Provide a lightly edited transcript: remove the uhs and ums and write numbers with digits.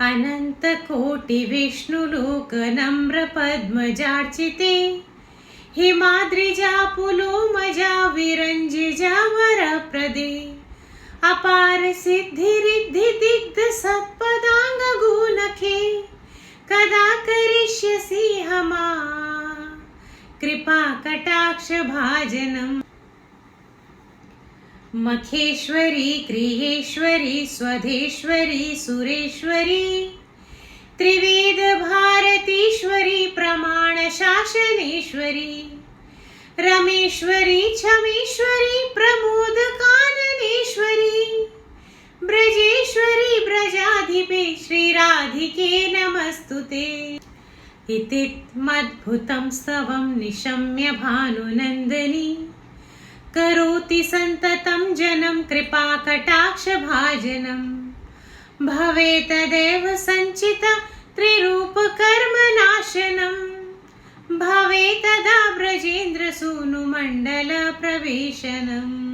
अनन्तकोटिविष्णुलोक नम्र पद्मजार्चिते हिमाद्रिजा पुलोमजा विरञ्जिजा वरप्रदे अपार सिद्धिरिद्धि दिग्ध सत्पदांग गुणखे कदा करिष्यसि हमा कृपा कटाक्ष भाजनम्। मखेश्वरी क्रियेश्वरी स्वधेश्वरी सुरेश्वरी त्रिवेद भारतीश्वरी प्रमाण शासनेश्वरी रमेश्वरी क्षमेश्वरी प्रमोद काननेश्वरी ब्रजेश्वरी ब्रजाधिपे श्रीराधिके नमस्तुते। इत्थमद्भुतं स्तवं निशम्य भानुनन्दिनी करोति सन्ततं जनं कृपा कटाक्ष भाजनम्। भवे तदेव सञ्चित त्रिरूप कर्म नाशनम् भवे तदा ब्रजेन्द्र सूनु मण्डल प्रवेशनम्।